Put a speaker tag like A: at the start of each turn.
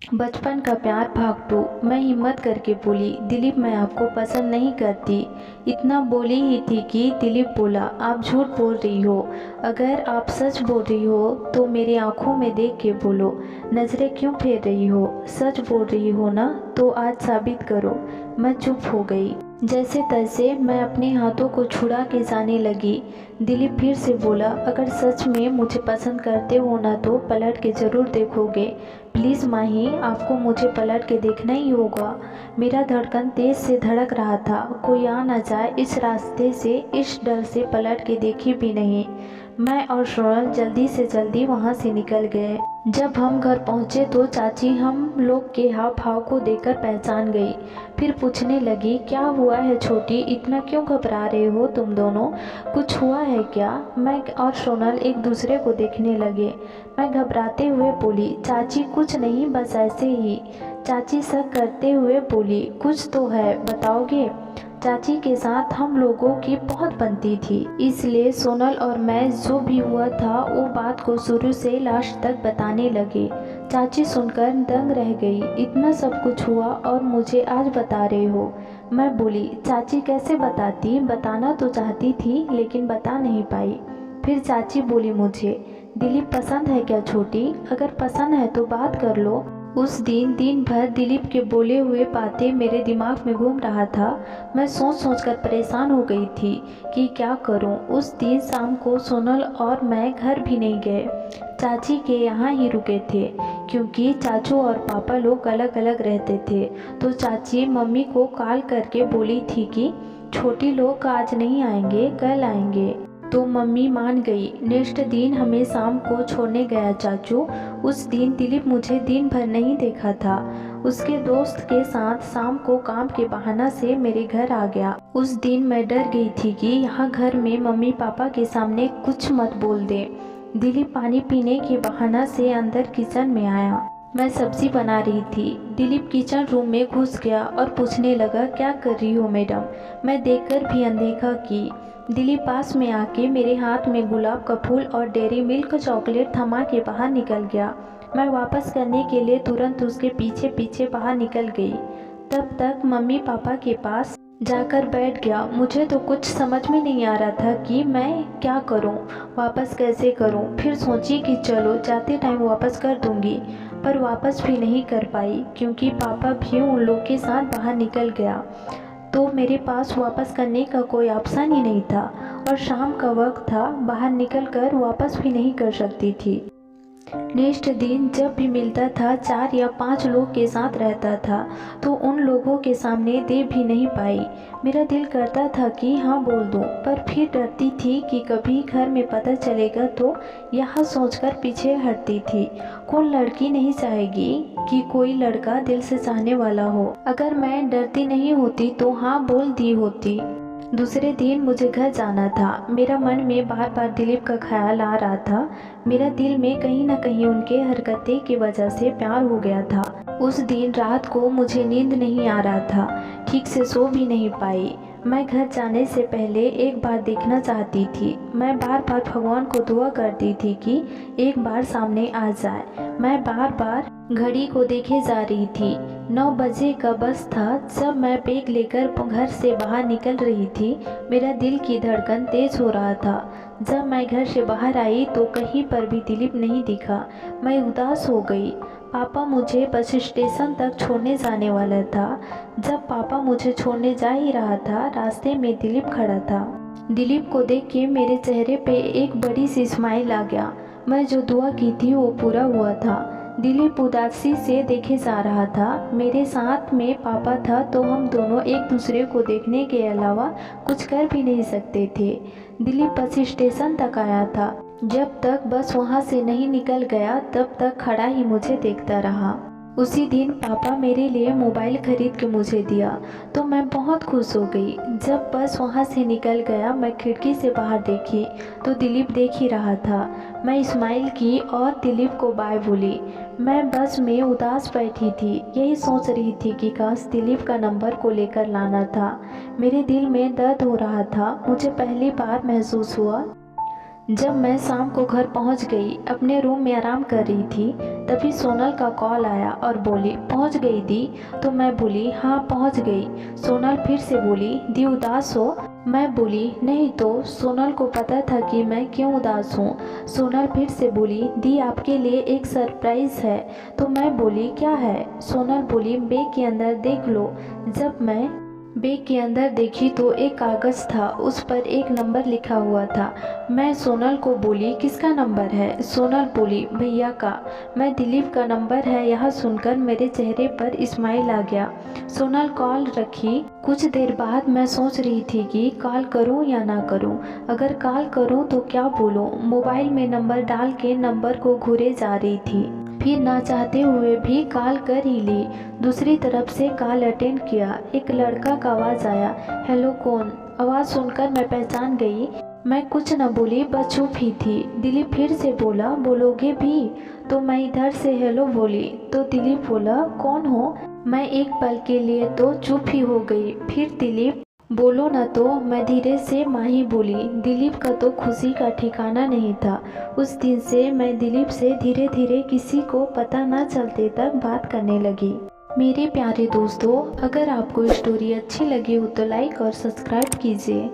A: बचपन का प्यार भाग 2। मैं हिम्मत करके बोली, दिलीप मैं आपको पसंद नहीं करती। इतना बोली ही थी कि दिलीप बोला, आप झूठ बोल रही हो। अगर आप सच बोल रही हो तो मेरी आंखों में देख के बोलो, नज़रें क्यों फेर रही हो? सच बोल रही हो ना, तो आज साबित करो। मैं चुप हो गई। जैसे तैसे मैं अपने हाथों को छुड़ा के जाने लगी। दिलीप फिर से बोला, अगर सच में मुझे पसंद करते हो ना तो पलट के ज़रूर देखोगे। प्लीज़ माही, आपको मुझे पलट के देखना ही होगा। मेरा धड़कन तेज से धड़क रहा था। कोई आ न जाए इस रास्ते से, इस डर से पलट के देखी भी नहीं। मैं और सोनल जल्दी से जल्दी वहाँ से निकल गए। जब हम घर पहुँचे तो चाची हम लोग के हाव भाव को देखकर पहचान गई। फिर पूछने लगी, क्या हुआ है छोटी, इतना क्यों घबरा रहे हो तुम दोनों? कुछ हुआ है क्या? मैं और सोनल एक दूसरे को देखने लगे। मैं घबराते हुए बोली, चाची कुछ नहीं, बस ऐसे ही। चाची शक करते हुए बोली, कुछ तो है, बताओगे? चाची के साथ हम लोगों की बहुत बनती थी, इसलिए सोनल और मैं जो भी हुआ था वो बात को शुरू से लास्ट तक बताने लगे। चाची सुनकर दंग रह गई, इतना सब कुछ हुआ और मुझे आज बता रहे हो? मैं बोली, चाची कैसे बताती, बताना तो चाहती थी लेकिन बता नहीं पाई। फिर चाची बोली मुझे, दिलीप पसंद है क्या छोटी? अगर पसंद है तो बात कर लो। उस दिन भर दिलीप के बोले हुए बातें मेरे दिमाग में घूम रहा था। मैं सोच सोच कर परेशान हो गई थी कि क्या करूं। उस दिन शाम को सोनल और मैं घर भी नहीं गए, चाची के यहाँ ही रुके थे, क्योंकि चाचू और पापा लोग अलग अलग रहते थे। तो चाची मम्मी को कॉल करके बोली थी कि छोटी लोग आज नहीं आएंगे, कल आएंगे। तो मम्मी मान गई। नेक्स्ट दिन हमें शाम को छोड़ने गया चाचू। उस दिन दिलीप मुझे दिन भर नहीं देखा था। उसके दोस्त के साथ शाम को काम के बहाना से मेरे घर आ गया। उस दिन मैं डर गई थी कि यहाँ घर में मम्मी पापा के सामने कुछ मत बोल दे। दिलीप पानी पीने के बहाना से अंदर किचन में आया। मैं सब्जी बना रही थी। दिलीप किचन रूम में घुस गया और पूछने लगा, क्या कर रही हो मैडम? मैं देखकर भी अनदेखा की। दिलीप पास में आके मेरे हाथ में गुलाब का फूल और डेयरी मिल्क चॉकलेट थमा के बाहर निकल गया। मैं वापस करने के लिए तुरंत उसके पीछे पीछे बाहर निकल गई। तब तक मम्मी पापा के पास जाकर बैठ गया। मुझे तो कुछ समझ में नहीं आ रहा था कि मैं क्या करूं, वापस कैसे करूं। फिर सोची कि चलो जाते टाइम वापस कर दूंगी, पर वापस भी नहीं कर पाई क्योंकि पापा भी उन लोग के साथ बाहर निकल गया। तो मेरे पास वापस करने का कोई ऑप्शन ही नहीं था और शाम का वक्त था, बाहर निकलकर वापस भी नहीं कर सकती थी। नेक्स्ट दिन जब भी मिलता था 4 या 5 लोग के साथ रहता था, तो उन लोगों के सामने दे भी नहीं पाई। मेरा दिल करता था कि हाँ बोल दूँ, पर फिर डरती थी कि कभी घर में पता चलेगा तो, यह सोचकर पीछे हटती थी। कौन लड़की नहीं चाहेगी कि कोई लड़का दिल से चाहने वाला हो। अगर मैं डरती नहीं होती तो हाँ बोल दी होती। दूसरे दिन मुझे घर जाना था। मेरा मन में बार बार दिलीप का ख्याल आ रहा था। मेरा दिल में कहीं ना कहीं उनके हरकतें की वजह से प्यार हो गया था। उस दिन रात को मुझे नींद नहीं आ रहा था, ठीक से सो भी नहीं पाई। मैं घर जाने से पहले एक बार देखना चाहती थी। मैं बार बार भगवान को दुआ करती थी कि एक बार सामने आ जाए। मैं बार बार घड़ी को देखे जा रही थी। 9 बजे का बस था जब मैं बैग लेकर घर से बाहर निकल रही थी। मेरा दिल की धड़कन तेज हो रहा था। जब मैं घर से बाहर आई तो कहीं पर भी दिलीप नहीं दिखा। मैं उदास हो गई। पापा मुझे बस स्टेशन तक छोड़ने जाने वाला था। जब पापा मुझे छोड़ने जा ही रहा था, रास्ते में दिलीप खड़ा था। दिलीप को देख के मेरे चेहरे पे एक बड़ी सी स्माइल आ गया। मैं जो दुआ की थी वो पूरा हुआ था। दिलीप उदासी से देखे जा रहा था। मेरे साथ में पापा था तो हम दोनों एक दूसरे को देखने के अलावा कुछ कर भी नहीं सकते थे। दिलीप बस स्टेशन तक आया था। जब तक बस वहाँ से नहीं निकल गया तब तक खड़ा ही मुझे देखता रहा। उसी दिन पापा मेरे लिए मोबाइल खरीद के मुझे दिया तो मैं बहुत खुश हो गई। जब बस वहाँ से निकल गया, मैं खिड़की से बाहर देखी तो दिलीप देख ही रहा था। मैं स्माइल की और दिलीप को बाय बोली। मैं बस में उदास बैठी थी, यही सोच रही थी कि काश दिलीप का नंबर को लेकर लाना था। मेरे दिल में दर्द हो रहा था। मुझे पहली बार महसूस हुआ जब मैं शाम को घर पहुंच गई, अपने रूम में आराम कर रही थी, तभी सोनल का कॉल आया और बोली पहुंच गई दी। तो मैं बोली हाँ पहुंच गई। सोनल फिर से बोली दी उदास हो? मैं बोली नहीं तो। सोनल को पता था कि मैं क्यों उदास हूँ। सोनल फिर से बोली दी आपके लिए एक सरप्राइज़ है। तो मैं बोली क्या है? सोनल बोली बैग के अंदर देख लो। जब मैं बैग के अंदर देखी तो एक कागज़ था, उस पर एक नंबर लिखा हुआ था। मैं सोनल को बोली किसका नंबर है? सोनल बोली भैया का। मैं दिलीप का नंबर है यह सुनकर मेरे चेहरे पर स्माइल आ गया। सोनल कॉल रखी। कुछ देर बाद मैं सोच रही थी कि कॉल करूं या ना करूं। अगर कॉल करूं तो क्या बोलूं। मोबाइल में नंबर डाल के नंबर को घूरे जा रही थी, फिर ना चाहते हुए भी कॉल कर ही ली। दूसरी तरफ से कॉल अटेंड किया। एक लड़का का आवाज़ आया, हेलो कौन? आवाज़ सुनकर मैं पहचान गई। मैं कुछ न बोली, बस चुप ही थी। दिलीप फिर से बोला बोलोगे भी? तो मैं इधर से हेलो बोली तो दिलीप बोला कौन हो? मैं एक पल के लिए तो चुप ही हो गई। फिर दिलीप बोलो न तो मैं धीरे से माही बोली। दिलीप का तो खुशी का ठिकाना नहीं था। उस दिन से मैं दिलीप से धीरे धीरे किसी को पता न चलते तक बात करने लगी। मेरे प्यारे दोस्तों, अगर आपको स्टोरी अच्छी लगी हो तो लाइक और सब्सक्राइब कीजिए।